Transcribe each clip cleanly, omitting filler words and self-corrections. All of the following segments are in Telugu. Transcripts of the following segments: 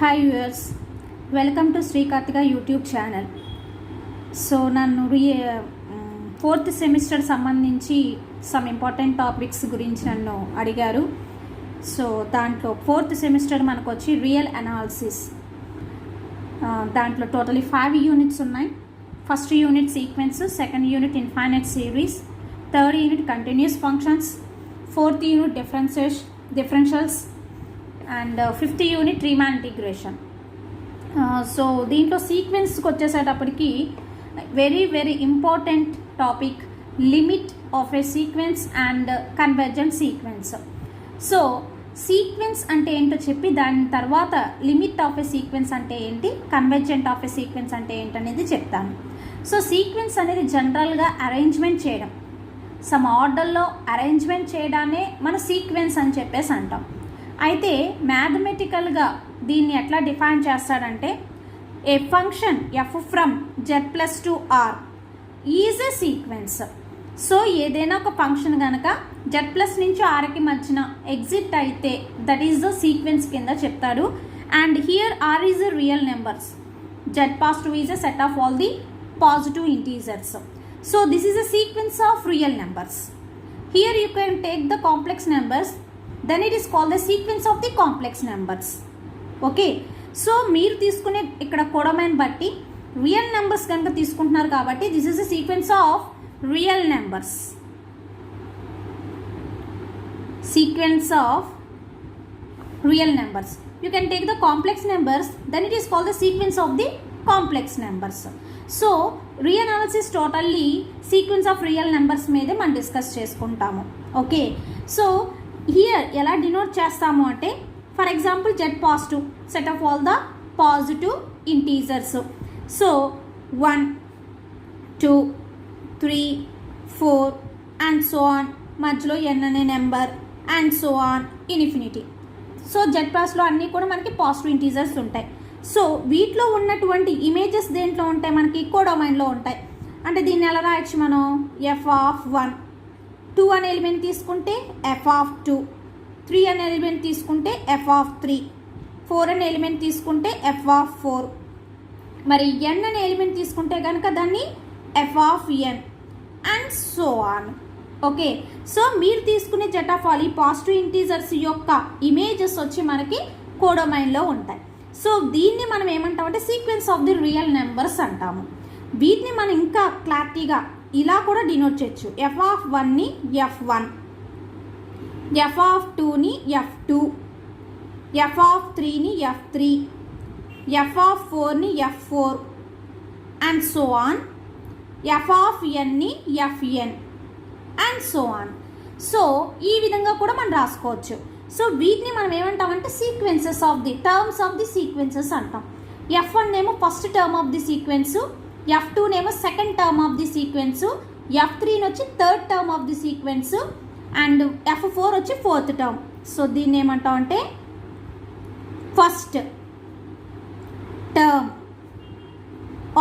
Hi viewers, welcome to Sri Karthika YouTube channel. So నన్ను ఫోర్త్ సెమిస్టర్ సంబంధించి సమ్ ఇంపార్టెంట్ టాపిక్స్ గురించి నన్ను అడిగారు. సో దాంట్లో ఫోర్త్ సెమిస్టర్ మనకు వచ్చి రియల్ అనాలిసిస్. దాంట్లో టోటలీ 5 యూనిట్స్ ఉన్నాయి. First unit sequence, second unit infinite series, third unit continuous functions, fourth unit differentials and fifth unit Riemann integration. So దీంట్లో సీక్వెన్స్కి వచ్చేసేటప్పటికి very important topic limit of a sequence and convergent sequence. So sequence అంటే ఏంటో చెప్పి దాని తర్వాత లిమిట్ ఆఫ్ ఏ సీక్వెన్స్ అంటే ఏంటి, కన్వర్జెంట్ ఆఫ్ ఏ సీక్వెన్స్ అంటే ఏంటి అనేది చెప్తాను. సో సీక్వెన్స్ అనేది జనరల్గా అరేంజ్మెంట్ చేయడం, సమ్ ఆర్డర్లో అరేంజ్మెంట్ చేయడాన్నే మన సీక్వెన్స్ అని చెప్పేసి అంటాం. అయితే మ్యాథమెటికల్గా దీన్ని ఎట్లా డిఫైన్ చేస్తాడంటే, a function F from Z plus to R is a sequence. So ఏదైనా ఒక ఫంక్షన్ కనుక జెడ్ ప్లస్ నుంచి ఆర్కి మధ్యన ఎగ్జిట్ అయితే దట్ ఈస్ ద సీక్వెన్స్ కింద చెప్తాడు. And here are is a real numbers, Z plus to is a set of all the positive integers. So this is a sequence of real numbers. Here you can take the complex numbers, then it is called the sequence of the complex numbers. Okay, so మీరు తీసుకునే ఇక్కడ కొడమైన్ బట్టి రియల్ నెంబర్స్ కనుక తీసుకుంటున్నారు కాబట్టి this is the sequence of real numbers. Sequence of real numbers. You can take the complex numbers, then it is called the sequence of the complex numbers. So real analysis totally sequence of real numbers మీదే మనం డిస్కస్ చేసుకుంటాము. ఓకే, సో హియర్ ఎలా డినోట్ చేస్తాము అంటే, for example Z positive set of all the positive integers. So 1 2 3 4 and so on, మధ్యలో ఎన్ అనే number and so on infinity. So Z పాస్లో అన్నీ కూడా మనకి పాజిటివ్ ఇంటీజర్స్ ఉంటాయి. సో వీటిలో ఉన్నటువంటి ఇమేజెస్ దేంట్లో ఉంటాయి, మనకి కోడొమైన్లో ఉంటాయి. అంటే దీన్ని ఎలా రాయొచ్చు మనం, ఎఫ్ ఆఫ్ 1, 2 అనే ఎలిమెంట్ తీసుకుంటే ఎఫ్ ఆఫ్ 2, 3 అనే ఎలిమెంట్ తీసుకుంటే ఎఫ్ ఆఫ్ 3, 4 అనే ఎలిమెంట్ తీసుకుంటే ఎఫ్ ఆఫ్ 4, మరి ఎన్ అనే ఎలిమెంట్ తీసుకుంటే కనుక దాన్ని F of N and so on. Okay, so మీరు తీసుకునే జెట్ ఆఫ్ ఆల్ ఈ పాజిటివ్ ఇంటీజర్స్ యొక్క ఇమేజెస్ వచ్చి మనకి కోడొమైన్లో ఉంటాయి. సో దీన్ని మనం ఏమంటామంటే sequence of the real numbers అంటాము. వీటిని మనం ఇంకా క్లారిటీగా ఇలా కూడా డినోట్ చేయొచ్చు. ఎఫ్ ఆఫ్ 1ని F1, ఎఫ్ ఆఫ్ 2ని F2, ఎఫ్ ఆఫ్ 3ని F3, ఎఫ్ ఆఫ్ 4ని F4 and so on, F of ఎన్ని Fn and so on. So ఈ విధంగా కూడా మనం రాసుకోవచ్చు. సో వీటిని మనం ఏమంటామంటే sequences of the terms of the sequences అంటాం. F1 నేమో first term of the sequence, F2 నేమో second term of the sequence, F3 వచ్చి third term of the sequence and F4 వచ్చి ఫోర్త్ టర్మ్. సో దీన్ని ఏమంటామంటే first term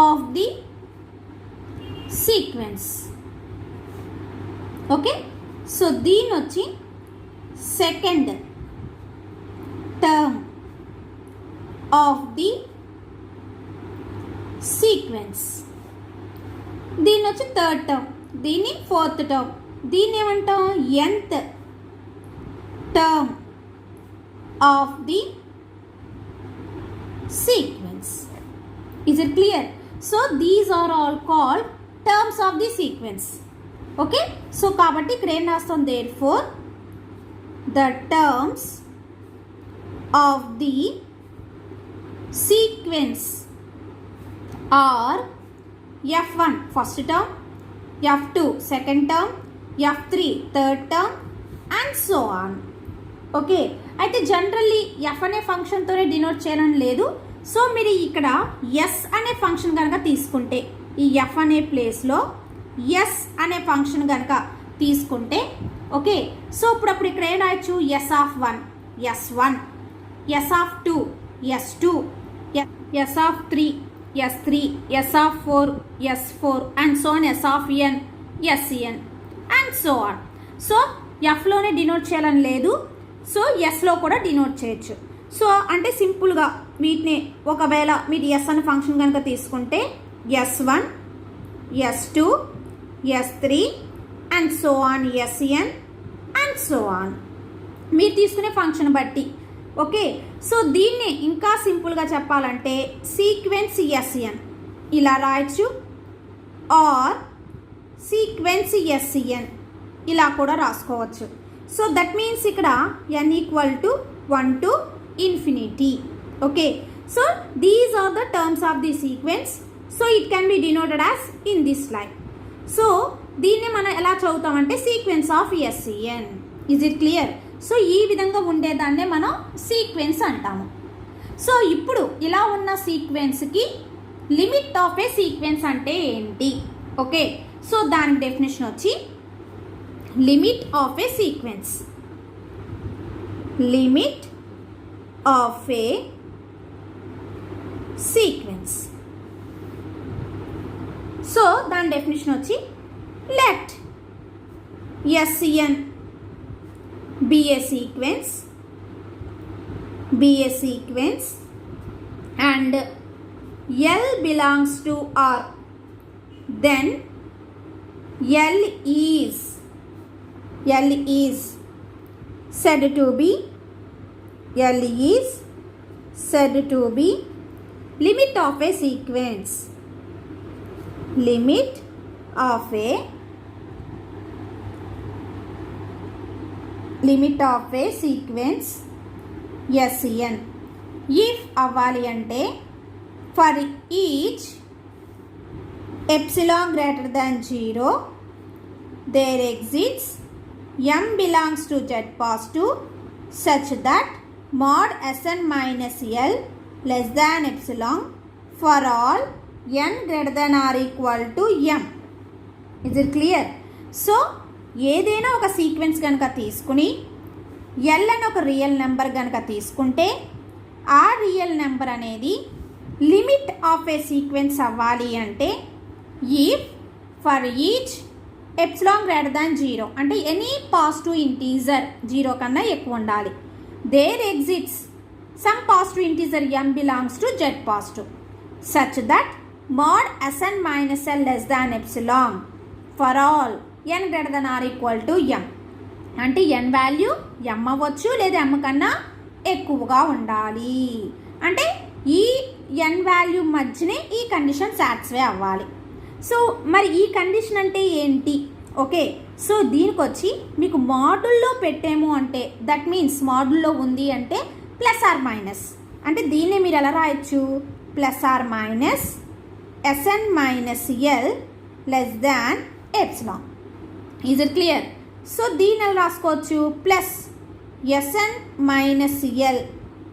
of the sequence. Okay, so దీని వచ్చి second term of the sequence. దీన్ని వచ్చి థర్డ్ టర్మ్, దీన్ని ఫోర్త్ టర్మ్, దీన్ని ఏమంటాం nth term of the sequence. Is it clear? So these are all called terms of the sequence. Okay, so కాబట్టి ఇక్కడ ఏం రాస్తాం, therefore the terms of the sequence are F1 first term, F2 second term, F3 third term and so on. Okay, అయితే జనరల్లీ F అనే ఫంక్షన్తోనే డినోట్ చేయాలని లేదు. సో మీరు ఇక్కడ S అనే ఫంక్షన్ కనుక తీసుకుంటే, ఈ F అనే ప్లేస్లో S అనే ఫంక్షన్ కనుక తీసుకుంటే, ఓకే, సో ఇప్పుడు ఇక్కడ ఏం రాయొచ్చు, S of 1 S1, S of 2 S2, S of 3 S3, S of 4 S4 and so on, S of n Sn and so on. So ఎఫ్లోనే డినోట్ చేయాలని లేదు, సో ఎస్లో కూడా డినోట్ చేయొచ్చు. సో అంటే సింపుల్గా వీటిని ఒకవేళ మీరు ఎస్ అనే ఫంక్షన్ కనుక తీసుకుంటే S1, S2, S3 and so on, Sn and so on, మీరు తీసుకునే ఫంక్షన్ బట్టి. ఓకే, సో దీన్ని ఇంకా సింపుల్గా చెప్పాలంటే సీక్వెన్స్ Sn ఇలా రాయొచ్చు, ఆర్ సీక్వెన్స్ Scn ఇలా కూడా రాసుకోవచ్చు. సో దట్ మీన్స్ ఇక్కడ n = 1 to infinity. Okay, so these are the terms of the sequence. So it can be denoted as in this line. So దీన్ని మనం ఎలా చదువుతామంటే sequence of Scn. Is it clear? So ఈ విధంగా ఉండేదాన్నే మనం సీక్వెన్స్ అంటాము. సో ఇప్పుడు ఇలా ఉన్న సీక్వెన్స్కి లిమిట్ ఆఫ్ ఏ సీక్వెన్స్ అంటే ఏంటి? ఓకే, సో దాని డెఫినేషన్ వచ్చి limit of a sequence, limit of a sequence. So దాని డెఫినేషన్ వచ్చి let Scn be a sequence and L belongs to R, then L is said to be limit of a sequence, limit of a sequence Scn. if అవ్వాలి అంటే for each epsilon greater than 0 there exists m belongs to z positive such that mod Sn minus L less than epsilon for all n greater than or equal to m. Is it clear? So ఏదైనా ఒక సీక్వెన్స్ కనుక తీసుకుని L అని ఒక రియల్ నెంబర్ కనుక తీసుకుంటే ఆ రియల్ నెంబర్ అనేది లిమిట్ ఆఫ్ ఏ సీక్వెన్స్ అవ్వాలి అంటే if for each epsilon greater than 0 అంటే ఎనీ పాజిటివ్ ఇంటీజర్ 0 కన్నా ఎక్కువ ఉండాలి. There exists some positive integer m belongs to z positive such that mod Sn minus L less than epsilon for all n greater than or equal to m. అంటే n వాల్యూ m అవ్వచ్చు లేదా m కన్నా ఎక్కువగా ఉండాలి. అంటే ఈ n వాల్యూ మధ్యనే ఈ కండిషన్ సాటిస్ఫై అవ్వాలి. సో మరి ఈ కండిషన్ అంటే ఏంటి? ఓకే, సో దీనికి వచ్చి మీకు మాడ్యూల్లో పెట్టాము అంటే దట్ మీన్స్ మాడ్యూల్లో ఉంది అంటే ప్లస్ ఆర్ మైనస్, అంటే దీన్ని మీరు ఎలా రాయొచ్చు? Plus or minus Sn minus L less than epsilon. Is it clear? So దీన్ని ఎలా రాసుకోవచ్చు? Plus Sn minus L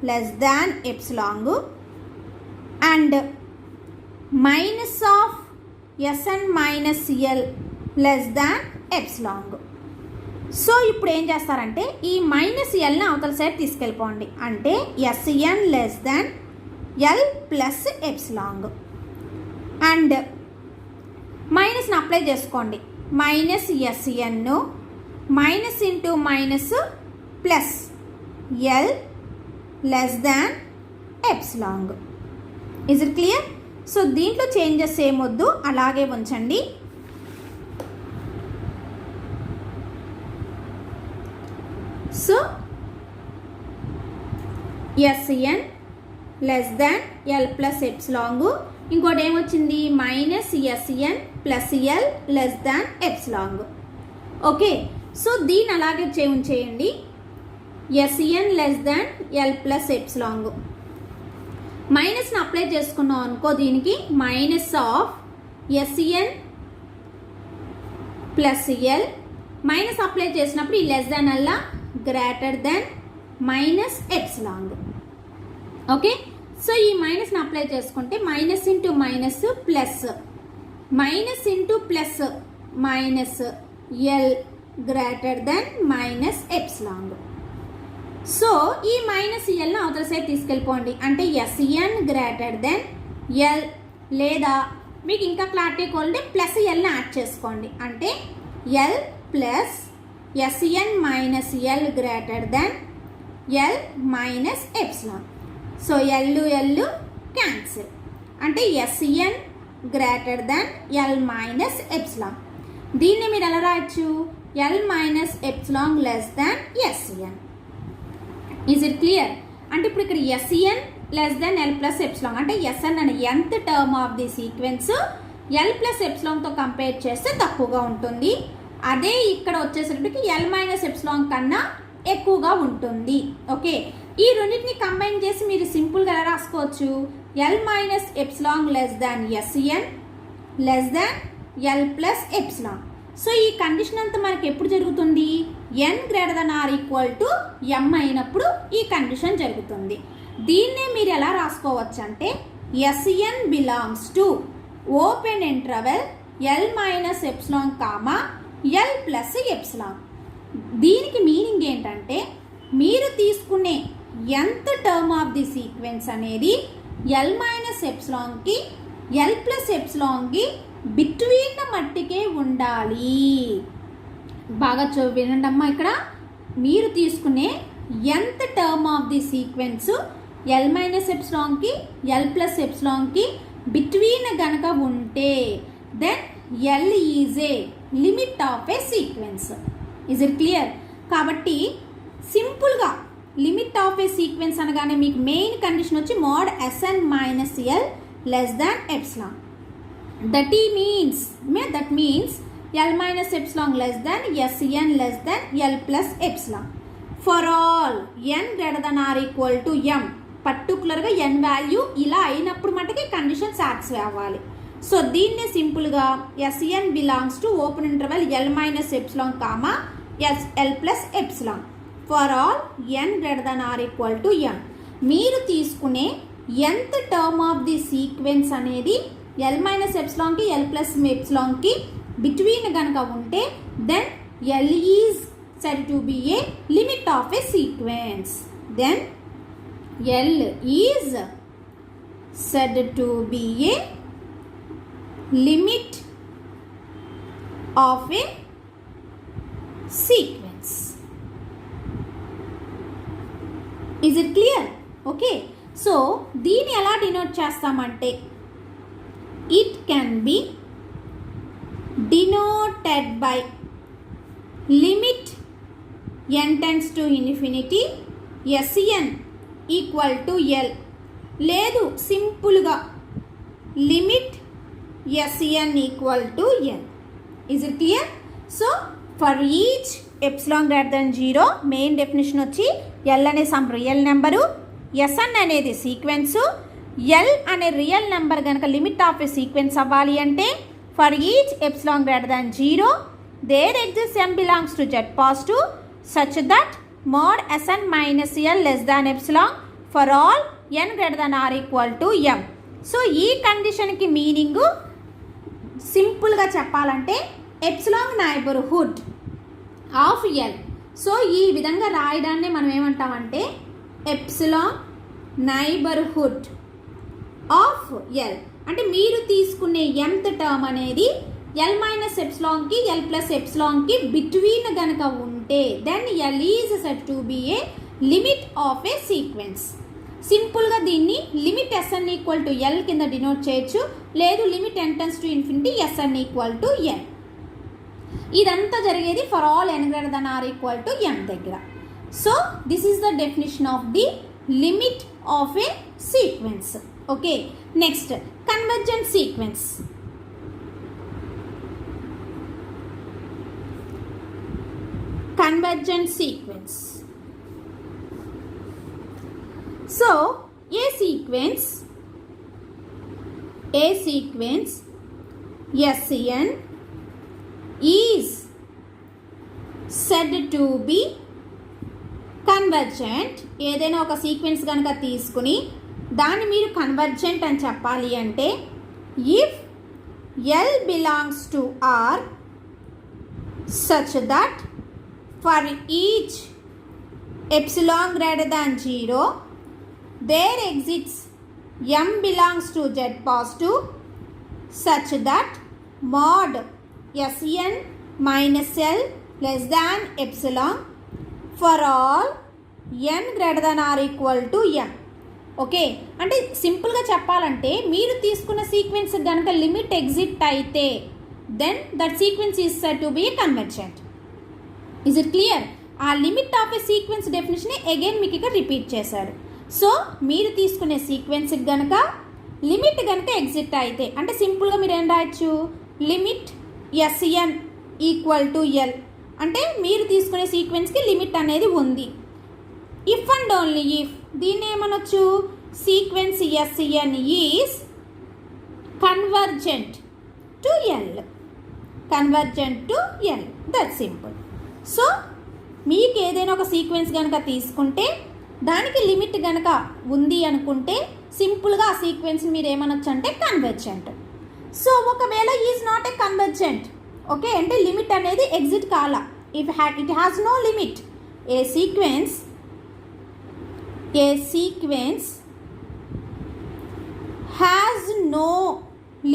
less than epsilon and minus of Sn minus L less than epsilon. So ఇప్పుడు ఏం చేస్తారంటే ఈ మైనస్ ఎల్ని అవతల సైడ్ తీసుకెళ్ళిపోండి, అంటే Sn less than L plus epsilon and మైనస్ని అప్లై చేసుకోండి. Minus Sn minus into minus plus L less than epsilon. Is it clear? So దీంట్లో చేంజెస్ ఏమొద్దు, అలాగే ఉంచండి. So Sn less than L plus epsilon, ఇంకోటి ఏమొచ్చింది? Minus Sn plus L less than epsilon. Okay, so దీన్ని అలాగే చేయండి. Sn less than L plus epsilon. మైనస్ని అప్లై చేసుకున్నాం అనుకో, దీనికి minus of Sn plus L, minus apply చేసినప్పుడు ఈ లెస్ దాన్ అల్లా greater than minus epsilon. Okay, so ఈ మైనస్ని అప్లై చేసుకుంటే minus into minus plus, minus into plus minus L greater than minus epsilon. So ఈ మైనస్ ఎల్ని అవతల సైడ్ తీసుకెళ్ళిపోండి, అంటే Sn గ్రేటర్ దెన్ L, లేదా మీకు ఇంకా క్లారిటీ కోల్డ్ ప్లస్ ఎల్ని యాడ్ చేసుకోండి, అంటే L plus Sn minus L greater than L minus epsilon. So L cancel అంటే SN greater than L minus epsilon. దీన్ని మీరు ఎలా రాయొచ్చు? L minus epsilon less than SN. Is it clear? అంటే ఇప్పుడు ఇక్కడ SN less than L plus epsilon అంటే ఎస్ఎన్ అనే nth term of the sequence L plus ఎప్సిలాన్తో కంపేర్ చేస్తే తక్కువగా ఉంటుంది. అదే ఇక్కడ వచ్చేసరికి ఎల్ మైనస్ ఎప్సిలాన్ కన్నా ఎక్కువగా ఉంటుంది. ఓకే, ఈ రెండింటిని కంబైన్ చేసి మీరు సింపుల్గా ఎలా రాసుకోవచ్చు? L minus epsilon less than SN less than L plus epsilon. So ఈ కండిషన్ అంతా మనకి ఎప్పుడు జరుగుతుంది? N greater than or equal to M అయినప్పుడు ఈ కండిషన్ జరుగుతుంది. దీన్నే మీరు ఎలా రాసుకోవచ్చు అంటే SN belongs to open interval L minus epsilon comma L plus epsilon. దీనికి మీనింగ్ ఏంటంటే మీరు తీసుకునే nth term of the sequence అనేది ఎల్ మైనస్ ఎప్సిలాన్కి ఎల్ ప్లస్ ఎప్సిలాన్కి బిట్వీన్ మట్టికే ఉండాలి. బాగా వినండి అమ్మా, ఇక్కడ మీరు తీసుకునే nth term of the sequence L minus ఎప్సిలాన్కి ఎల్ ప్లస్ ఎప్సిలాన్కి బిట్వీన్ గనక ఉంటే then L is a limit of a sequence. Is it clear? కాబట్టి సింపుల్గా లిమిట్ ఆఫ్ ఏ సీక్వెన్స్ అనగానే మీకు మెయిన్ కండిషన్ వచ్చి mod S N minus L less than epsilon. That means L minus epsilon less than SN less than L plus epsilon for all N greater than or equal to ఎం. పర్టికులర్గా ఎన్ వాల్యూ ఇలా అయినప్పుడు మటుకే కండిషన్ సాటిస్ఫై అవ్వాలి. సో దీన్నే సింపుల్గా S N belongs to open interval L minus epsilon comma L plus epsilon for all N greater than or equal to M. మీరు తీసుకునే nth term of the sequence అనేది ఎల్ మైనస్ ఎప్సిలాన్కి ఎల్ ప్లస్ ఎప్సిలాన్కి బిట్వీన్ కనుక ఉంటే then L is said to be a limit of a sequence. Then L is said to be a limit of a sequence. Is it clear? Okay, so దీన్ని ఎలా డినోట్ చేస్తామంటే it can be denoted by limit n tends to infinity sen equal to l లేదు సింపుల్గా limit Sen equal to n. Is it clear? So for each epsilon greater than 0 main definition వచ్చి l అనే సమ్ రియల్ నెంబరు, Sn అనేది సీక్వెన్స్, l అనే రియల్ నెంబర్ కనుక లిమిట్ ఆఫ్ ఏ సీక్వెన్స్ అవ్వాలి అంటే for each epsilon greater than 0 there exists m belongs to z positive such that mod Sn minus l less than epsilon for all n greater than or equal to m. So ఈ కండిషన్కి మీనింగు సింపుల్గా చెప్పాలంటే epsilon neighbourhood of L. So ఈ విధంగా రాయడాన్ని మనం ఏమంటామంటే ఎప్సిలాన్ నైబర్హుడ్ ఆఫ్ ఎల్. అంటే మీరు తీసుకునే nth టర్మ్ అనేది ఎల్ మైనస్ ఎప్సిలాన్కి ఎల్ ప్లస్ ఎప్సిలాన్కి బిట్వీన్ కనుక ఉంటే then L is said to be a limit of a sequence. సింపుల్గా దీన్ని limit S N equal to L కింద డినోట్ చేయొచ్చు, లేదు limit n tends to infinity S N equal to N. ఇదంతా జరిగేది for all n greater than or equal to m దగ్గర. So this is the definition of the limit of a sequence. Okay, next convergent sequence. Convergent sequence. So a sequence Sn is said to be convergent. ఏదైనా ఒక సీక్వెన్స్ కనుక తీసుకుని దాన్ని మీరు కన్వర్జెంట్ అని చెప్పాలి అంటే if L belongs to R such that for each epsilon greater than 0 there exists m belongs to z positive such that mod Sn minus L less than epsilon for all n greater than or equal to m. Okay, అంటే సింపుల్గా చెప్పాలంటే మీరు తీసుకున్న సీక్వెన్స్ కనుక లిమిట్ ఎగ్జిట్ అయితే then that sequence is said to be convergent. Is it clear? ఆ limit of a sequence definition again మీకు ఇక్కడ రిపీట్ చేశారు. సో మీరు తీసుకునే సీక్వెన్స్కి కనుక లిమిట్ కనుక ఎగ్జిట్ అయితే అంటే సింపుల్గా మీరు ఏం రాయొచ్చు, limit S N equal to L అంటే మీరు తీసుకునే సీక్వెన్స్కి లిమిట్ అనేది ఉంది. ఇఫ్ అండ్ ఓన్లీ ఇఫ్ దీన్ని ఏమనొచ్చు, sequence S N is convergent to L, convergent to L, that simple. So మీకు ఏదైనా ఒక సీక్వెన్స్ కనుక తీసుకుంటే దానికి లిమిట్ కనుక ఉంది అనుకుంటే సింపుల్గా ఆ సీక్వెన్స్ మీరు ఏమనొచ్చు అంటే కన్వర్జెంట్. సో ఒకవేళ is not a convergent, okay, అంటే లిమిట్ అనేది ఎగ్జిట్ కాల, it has no limit, a sequence has no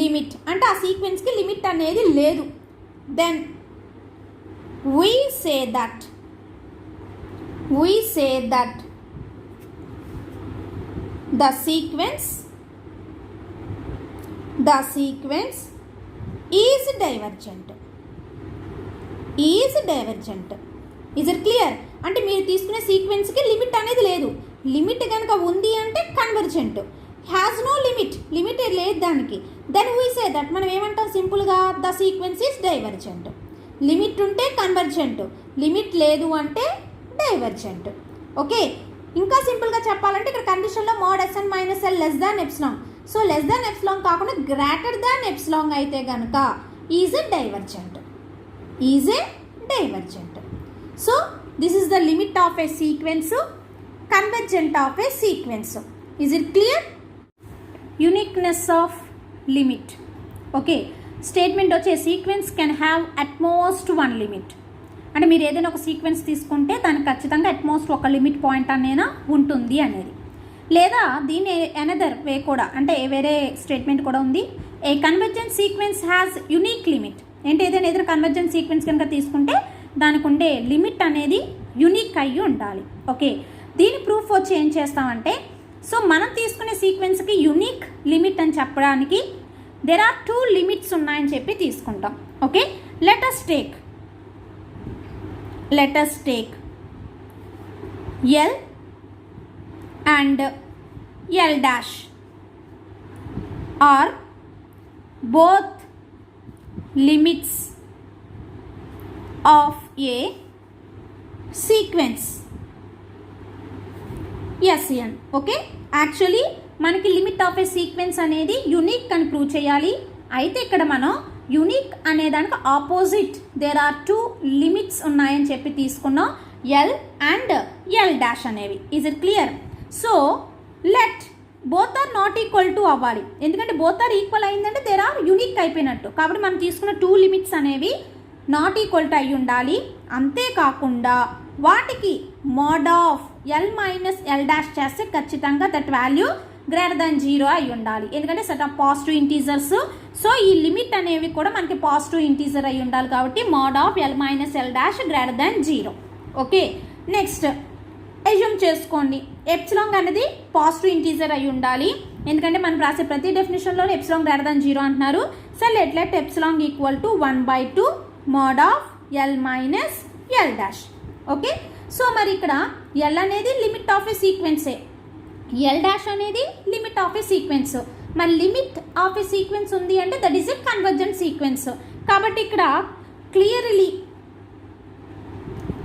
limit అంటే ఆ సీక్వెన్స్కి లిమిట్ అనేది లేదు, then we say that the sequence is divergent. Is it clear? అంటే మీరు తీసుకునే సీక్వెన్స్కి లిమిట్ అనేది లేదు, లిమిట్ కనుక ఉంది అంటే కన్వర్జెంట్, హ్యాస్ నో లిమిట్ లేదు దానికి, దెన్ we say that మనం ఏమంటాం సింపుల్గా the sequence is divergent. Limit ఉంటే కన్వర్జెంట్, లిమిట్ లేదు అంటే డైవర్జెంట్. ఓకే, ఇంకా సింపుల్గా చెప్పాలంటే ఇక్కడ కండిషన్లో mod S N minus L less than epsilon, so less than epsilon కాకుండా గ్రేటర్ దాన్ ఎప్సిలాన్ అయితే కనుక is a divergent. So this is the limit of a sequence, convergent of a sequence. Is it clear? Uniqueness of limit. Okay, statement వచ్చే sequence can have at most one limit అంటే మీరు ఏదైనా ఒక సీక్వెన్స్ తీసుకుంటే దానికి ఖచ్చితంగా అట్మోస్ట్ ఒక లిమిట్ పాయింట్ అనేది ఉంటుంది అనేది. లేదా దీని అనదర్ వే కూడా అంటే వేరే స్టేట్మెంట్ కూడా ఉంది, a convergent sequence has unique limit అంటే ఏదైనా కన్వర్జెంట్ సీక్వెన్స్ కనుక తీసుకుంటే దానికి ఉండే లిమిట్ అనేది యునిక్ అయ్యి ఉండాలి. ఓకే, దీని ప్రూఫ్ వచ్చి ఏం చేస్తామంటే, సో మనం తీసుకునే సీక్వెన్స్కి యునిక్ లిమిట్ అని చెప్పడానికి there are two limits ఉన్నాయని చెప్పి తీసుకుంటాం. Okay, let us take L and L dash are both limits of a sequence SN. Okay, actually మనకి లిమిట్ ఆఫ్ ఏ సీక్వెన్స్ అనేది యునిక్ అని ప్రూవ్ చేయాలి. అయితే ఇక్కడ మనం యునిక్ అనే దానికి opposite there are two limits ఉన్నాయని చెప్పి తీసుకున్నాం, ఎల్ అండ్ ఎల్ డాష్ అనేవి. Is it clear? So let both are not equal to అవ్వాలి, ఎందుకంటే బోత్ ఆర్ ఈక్వల్ అయిందంటే దేర్ ఆర్ యునిక్ అయిపోయినట్టు. కాబట్టి మనం తీసుకున్న టూ లిమిట్స్ అనేవి నాట్ ఈక్వల్ టు అయి ఉండాలి. అంతేకాకుండా వాటికి mod of L minus L dash చేస్తే ఖచ్చితంగా దట్ వాల్యూ గ్రేటర్ దాన్ 0 అయి ఉండాలి, ఎందుకంటే set of positive integers. So ఈ లిమిట్ అనేవి కూడా మనకి పాజిటివ్ ఇంటీజర్ అయి ఉండాలి కాబట్టి mode of L minus L dash greater than 0. Okay, next assume చేసుకోండి ఎప్సిలాన్ అనేది పాజిటివ్ ఇంటీజర్ అయి ఉండాలి, ఎందుకంటే మనం రాసే ప్రతి డెఫినేషన్లో ఎప్సిలాన్ గ్రేటర్ దాన్ 0 అంటున్నారు. So let epsilon equal to 1/2 mod of L minus L dash. Okay, so మరి ఇక్కడ ఎల్ అనేది లిమిట్ ఆఫ్ ఏ సీక్వెన్సే, ఎల్ డాష్ అనేది లిమిట్ ఆఫ్ ఏ సీక్వెన్స్. మరి లిమిట్ ఆఫ్ ఏ సీక్వెన్స్ ఉంది అంటే that is a convergent sequence. కాబట్టి ఇక్కడ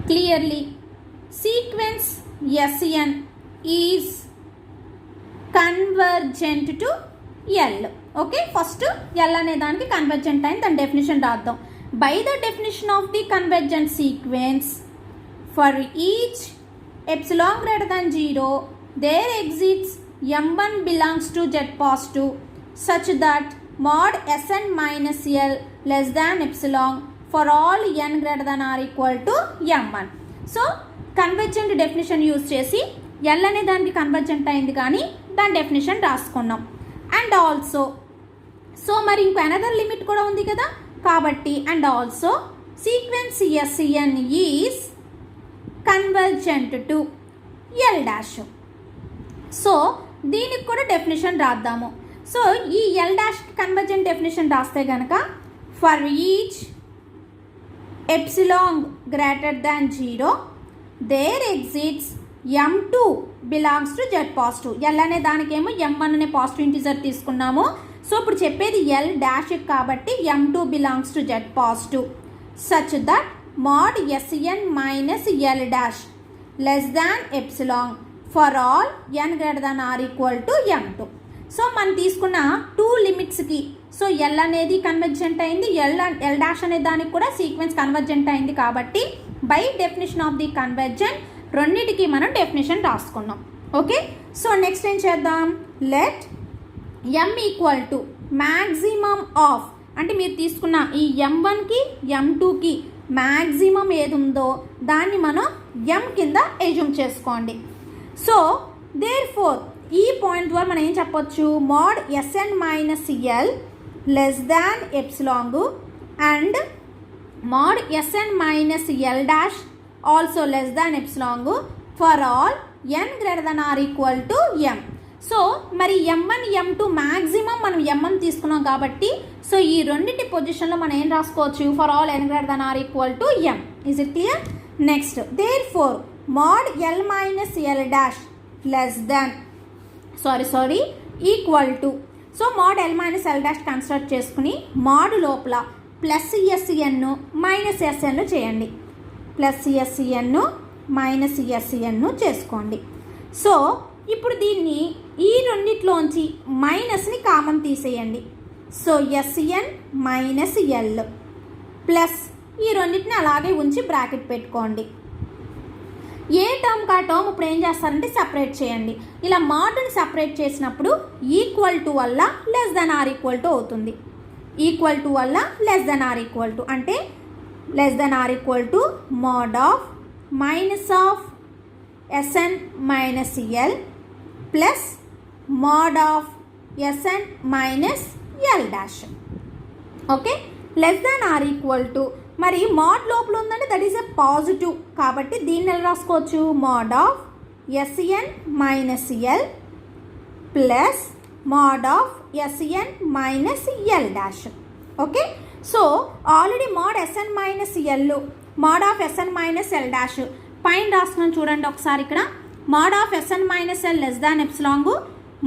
clearly sequence S N is convergent to L. Okay, first L అనే దానికి కన్వర్జెంట్ అయింది, దాని డెఫినేషన్ రాద్దాం. By the definition of the convergent sequence for each epsilon greater than 0 there exists m1 belongs to z positive such that mod Sn minus L less than epsilon for all n greater than or equal to m1. So convergent definition use చేసి ఎల్ అనే దానికి కన్వర్జెంట్ అయింది కానీ దాని డెఫినేషన్ రాసుకున్నాం. అండ్ ఆల్సో సో మరి ఇంకో అనదర్ లిమిట్ కూడా ఉంది కదా, కాబట్టి and also sequence S N is convergent to L dash. So దీనికి కూడా డెఫినేషన్ రాద్దాము. సో ఈ ఎల్ డాష్కి కన్వర్జెంట్ డెఫినేషన్ రాస్తే కనుక for each epsilon greater than 0 there exists m2 belongs to Z positive. L అనే దానికేమో m1 అనే పాజిటివ్ ఇంటిజర్ తీసుకున్నాము. సో ఇప్పుడు చెప్పేది ఎల్ డాష్ కాబట్టి m2 belongs to Z positive such that mod Sn minus L dash less than epsilon for all n greater than or equal to m2. So మనం తీసుకున్న 2 లిమిట్స్కి సో ఎల్ అనేది కన్వర్జెంట్ అయింది, ఎల్ డాష్ అనే దానికి కూడా సీక్వెన్స్ కన్వర్జెంట్ అయింది కాబట్టి by definition of the convergent రెండింటికి మనం డెఫినేషన్ రాసుకున్నాం. ఓకే, సో నెక్స్ట్ ఏం చేద్దాం, let m equal to maximum of అంటే మీరు తీసుకున్న ఈ m1కి m2కి మ్యాక్సిమం ఏది ఉందో దాన్ని మనం m కింద ఎజ్యూమ్ చేసుకోండి. సో దేర్ ఫోర్ ఈ పాయింట్ ద్వారా మనం ఏం చెప్పొచ్చు, mod Sn minus L less than epsilon and mod Sn minus L dash also less than epsilon for all n greater than or equal to m. So మరి m1 m2 మ్యాక్సిమం మనం m1 తీసుకున్నాం కాబట్టి సో ఈ రెండింటి పొజిషన్లో మనం ఏం రాసుకోవచ్చు, for all n greater than or equal to m. Is it clear? Next therefore mod l minus L dash less than equal to so mod l minus L dash construct చేసుకుని mod లోపల ప్లస్ ఎస్ఎన్ మైనస్ ఎస్ఎన్ చేయండి, ప్లస్ ఎస్ఎన్ మైనస్ ఎస్ఎన్ చేసుకోండి. సో ఇప్పుడు దీన్ని ఈ రెండిట్లోంచి మైనస్ని కామన్ తీసేయండి. So S N minus L plus ఈ రెండింటిని అలాగే ఉంచి బ్రాకెట్ పెట్టుకోండి. ఏ టర్మ్ కా టర్మ్ ఇప్పుడు ఏం చేస్తారంటే సపరేట్ చేయండి. ఇలా మాడ్ని సపరేట్ చేసినప్పుడు ఈక్వల్ టు వల్ల less than or equal to అవుతుంది. ఈక్వల్ టు వల్ల less than or equal to అంటే less than or equal to mod of minus of S N minus L plus mod of S N minus L dash. Okay, less than or equal to మరి మాడ్ లోపల ఉందంటే దట్ ఈస్ ఎ పాజిటివ్ కాబట్టి దీన్ని ఎలా రాసుకోవచ్చు, mod of S N minus L plus mod of S N minus L dash. Okay, so already mod S N minus L mod of S N minus L dash పైన రాస్తున్నాను చూడండి ఒకసారి. ఇక్కడ mod of S N minus L less than epsilon,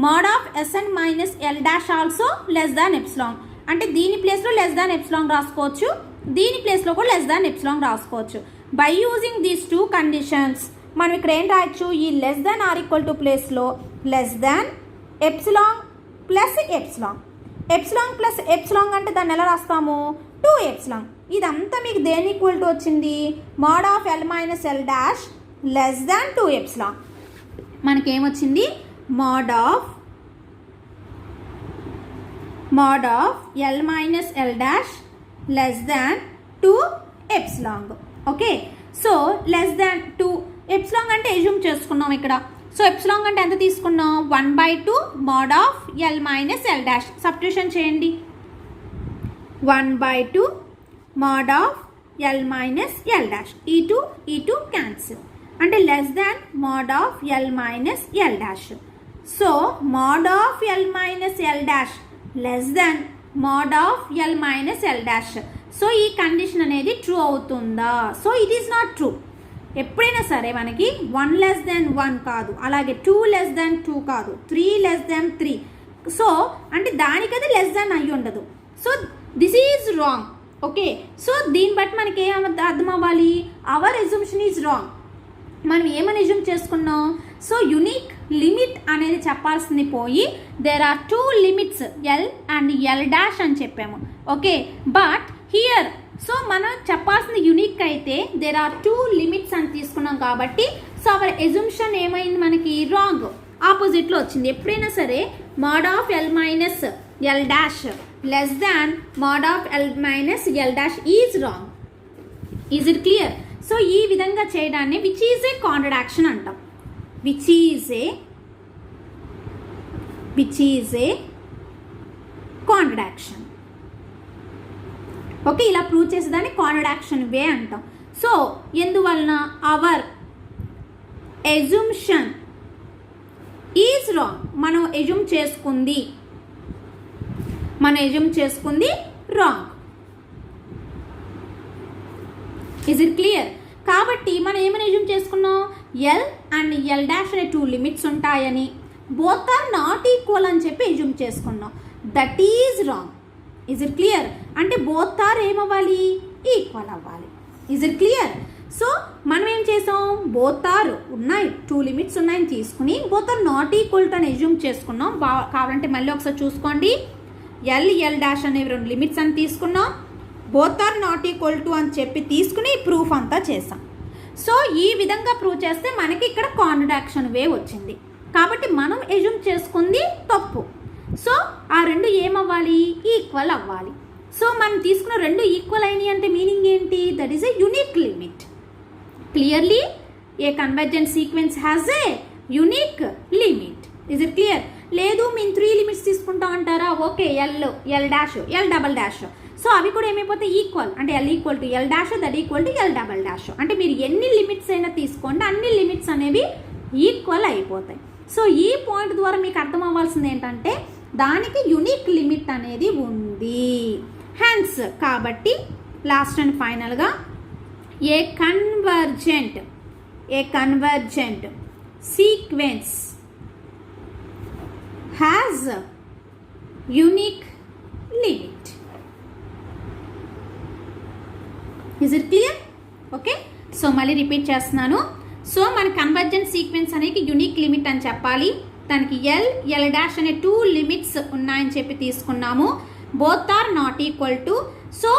mod of S N minus L dash also less than epsilon అంటే దీని ప్లేస్లో లెస్ దాన్ ఎప్సిలాంగ్ రాసుకోవచ్చు, దీని ప్లేస్లో కూడా లెస్ దాన్ ఎప్సిలాంగ్ రాసుకోవచ్చు. By using these two conditions మనం ఇక్కడ ఏం రాయొచ్చు, ఈ less than or equal to ప్లేస్లో less than epsilon plus epsilon. Epsilon plus epsilon అంటే దాన్ని ఎలా రాస్తాము, 2 ఎప్సిలాంగ్. ఇదంతా మీకు దేని ఈక్వల్ టు వచ్చింది, mod of L minus L dash less than 2 epsilon. మనకేమొచ్చింది, mod of L minus L dash less than 2 epsilon. Okay, so less than 2 epsilon అంటే ఎజ్యూమ్ చేసుకున్నాం ఇక్కడ. సో ఎప్సిలాంగ్ అంటే ఎంత తీసుకున్నాం, 1/2 mod of L minus L dash. Substitution చేయండి, 1/2 mod of L minus L dash. ఈ టూ క్యాన్సిల్ అంటే less than mod of L minus L dash. So mod of L minus L dash less than mod of L minus L dash. So ఈ కండిషన్ అనేది ట్రూ అవుతుందా, so it is not true. ఎప్పుడైనా సరే మనకి 1 లెస్ దెన్ 1 కాదు, అలాగే 2 లెస్ దెన్ 2 కాదు, 3 లెస్ దెన్ 3. సో అంటే దానికది లెస్ దెన్ అయ్యి ఉండదు. So this is wrong. Okay, so దీన్ని బట్టి మనకి ఏం అర్థం అవ్వాలి, అవర్ ఎజంప్షన్ ఈజ్ రాంగ్. మనం ఏమని ఎజ్యూమ్ చేసుకున్నాం, సో యునిక్ లిమిట్ అనేది చెప్పాల్సింది పోయి there are 2 limits L and L dash అని చెప్పాము. ఓకే, బట్ హియర్ సో మనం చెప్పాల్సింది యునిక్ అయితే దేర్ ఆర్ 2 లిమిట్స్ అని తీసుకున్నాం కాబట్టి సో అవర్ ఎజంప్షన్ ఏమైంది, మనకి రాంగ్, ఆపోజిట్లో వచ్చింది. ఎప్పుడైనా సరే mod of L minus L dash less than mod of L minus L dash is wrong. Is it clear? So ఈ విధంగా చేయడాన్ని విచ్ ఈజ్ ఏ కాంట్రడాక్షన్ అంటాం. Which is a contradiction. Okay, ఇలా ప్రూవ్ చేసేదాన్ని కాంట్రడాక్షన్ వే అంటాం. సో ఎందువలన అవర్ ఎజంప్షన్ ఈజ్ రాంగ్. మనం ఎజ్యూమ్ చేసుకుంది రాంగ్. Is it clear? కాబట్టి మనం ఏమని ఎజ్యూమ్ చేసుకున్నాం, ఎల్ అండ్ ఎల్ డాష్ అనే 2 లిమిట్స్ ఉంటాయని, బోత్ ఆర్ నాట్ ఈక్వల్ అని చెప్పి ఎజ్యూమ్ చేసుకున్నాం. That is wrong. Is it clear? అంటే బోత్ ఆర్ ఏమవ్వాలి, ఈక్వల్ అవ్వాలి. Is it clear? సో మనం ఏం చేసాం, బోత్ ఆర్ ఉన్నాయి, 2 లిమిట్స్ ఉన్నాయని తీసుకుని both are not equal to అని ఎజ్యూమ్ చేసుకున్నాం. కావాలంటే మళ్ళీ ఒకసారి చూసుకోండి. ఎల్ ఎల్ డాష్ అనేవి 2 లిమిట్స్ అని తీసుకున్నాం, both are not equal to అని చెప్పి తీసుకుని ప్రూఫ్ అంతా చేసాం. సో ఈ విధంగా ప్రూవ్ చేస్తే మనకి ఇక్కడ కాంట్రాడిక్షన్ వే వచ్చింది. కాబట్టి మనం ఎజ్యూమ్ చేసుకుంది తప్పు. సో ఆ 2 ఏమవ్వాలి, ఈక్వల్ అవ్వాలి. సో మనం తీసుకున్న 2 ఈక్వల్ అయినాయి అంటే మీనింగ్ ఏంటి, that is a unique limit. Clearly a convergent sequence has a unique limit. Is it clear? లేదు మేము 3 లిమిట్స్ తీసుకుంటాం అంటారా, okay, L dash L double dash. So అవి కూడా ఏమైపోతాయి, ఈక్వల్. అంటే L equal to L dash, that equal to L double dash. అంటే మీరు ఎన్ని లిమిట్స్ అయినా తీసుకోండి, అన్ని లిమిట్స్ అనేవి ఈక్వల్ అయిపోతాయి. సో ఈ పాయింట్ ద్వారా మీకు అర్థం అవ్వాల్సింది ఏంటంటే దానికి యూనిక్ లిమిట్ అనేది ఉంది. హెన్స్ కాబట్టి లాస్ట్ అండ్ ఫైనల్గా a convergent sequence has unique limit. Is it clear? Okay, so మళ్ళీ రిపీట్ చేస్తున్నాను. సో మన కన్వర్జెంట్ సీక్వెన్స్ అనేది యూనిక్ లిమిట్ అని చెప్పాలి. దానికి ఎల్ డాష్ అనే 2 లిమిట్స్ ఉన్నాయని చెప్పి తీసుకున్నాము, both are not equal to. So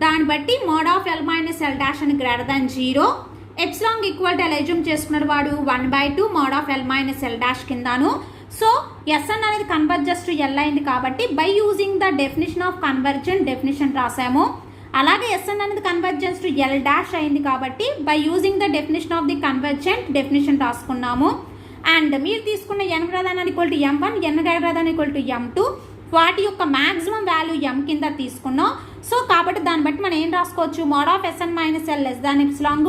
దాన్ని బట్టి mod of L minus L dash అని greater than 0, epsilon equal to L assume చేసుకున్నాడు వాడు 1/2 mod of L minus L dash కిందాను. సో ఎస్ఎన్ అనేది కన్వర్జెస్ టు ఎల్ అయింది కాబట్టి by using the definition of convergent definition రాసాము. అలాగే ఎస్ఎన్ అనేది కన్వర్జెన్స్ టు ఎల్ డాష్ అయింది కాబట్టి by using the definition of the convergent definition రాసుకున్నాము. And మీరు తీసుకున్న N greater than equal to M1, N greater than equal to M2 వాటి యొక్క మ్యాక్సిమం వాల్యూ M కింద తీసుకున్నాం. సో కాబట్టి దాన్ని బట్టి మనం ఏం రాసుకోవచ్చు, mod of S N minus L less than epsilon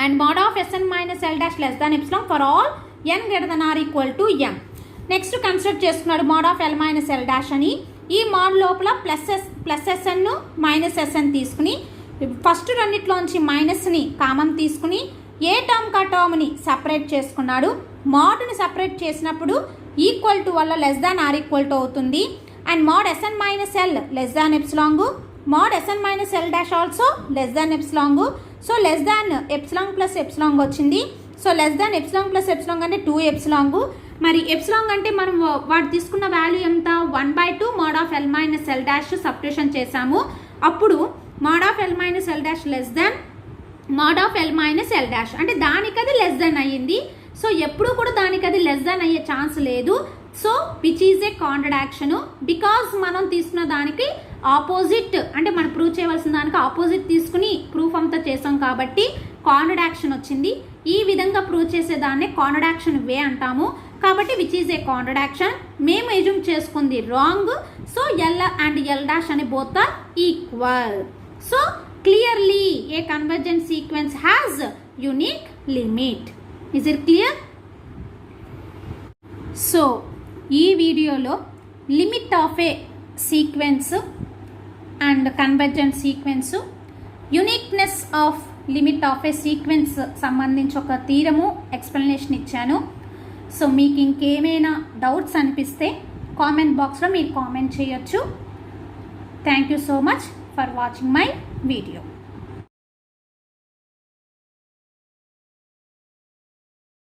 and mod of S N minus L dash less than epsilon for all N greater than or equal to M. Next construct చేసుకున్నాడు mod of L minus L dash అని. ఈ మోడ్ లోపల ప్లస్ ఎస్ఎన్ మైనస్ ఎస్ఎన్ తీసుకుని ఫస్ట్ రెండిట్లోంచి మైనస్ని కామన్ తీసుకుని ఏ టర్మ్ కా టర్మ్ని సపరేట్ చేసుకున్నాడు. మోడ్ని సపరేట్ చేసినప్పుడు ఈక్వల్ టు వల్ల less than or equal to అవుతుంది. And mod S N minus L less than epsilon, mod S N minus L dash also less than epsilon. So less than epsilon plus epsilon వచ్చింది. So less than epsilon plus epsilon అంటే 2 ఎప్సిలాంగ్. మరి ఎప్సిలాంగ్ అంటే మనం వాడు తీసుకున్న వాల్యూ ఎంత, 1/2 mod of L minus L dash subtraction చేసాము. అప్పుడు mode of L minus L dash less than mode of L minus L dash అంటే దానికి అది లెస్ దాన్ అయ్యింది. సో ఎప్పుడు కూడా దానికి అది లెస్ దాన్ అయ్యే ఛాన్స్ లేదు. So which is a contradiction, because మనం తీసుకున్న దానికి ఆపోజిట్ అంటే మనం ప్రూవ్ చేయవలసిన దానికి ఆపోజిట్ తీసుకుని ప్రూఫ్ అంతా చేసాం కాబట్టి కాంట్రడాక్షన్ వచ్చింది. ఈ విధంగా ప్రూవ్ చేసేదాన్ని కాంట్రడాక్షన్ వే అంటాము. కాబట్టి విచ్ ఈజ్ ఏ కాంట్రడాక్షన్, మేము ఎజ్యూమ్ చేసుకుంది wrong. So L and L dash అని both are equal. So clearly a convergent sequence has unique limit. Is it clear? So ఈ వీడియోలో limit of a sequence and convergent sequence, uniqueness of limit of a sequence సంబంధించి ఒక థీరము ఎక్స్ప్లెనేషన్ ఇచ్చాను. సో మీకు ఇంకేమైనా డౌట్స్ అనిపిస్తే కామెంట్ బాక్స్లో మీరు కామెంట్ చేయొచ్చు. Thank you so much for watching my video.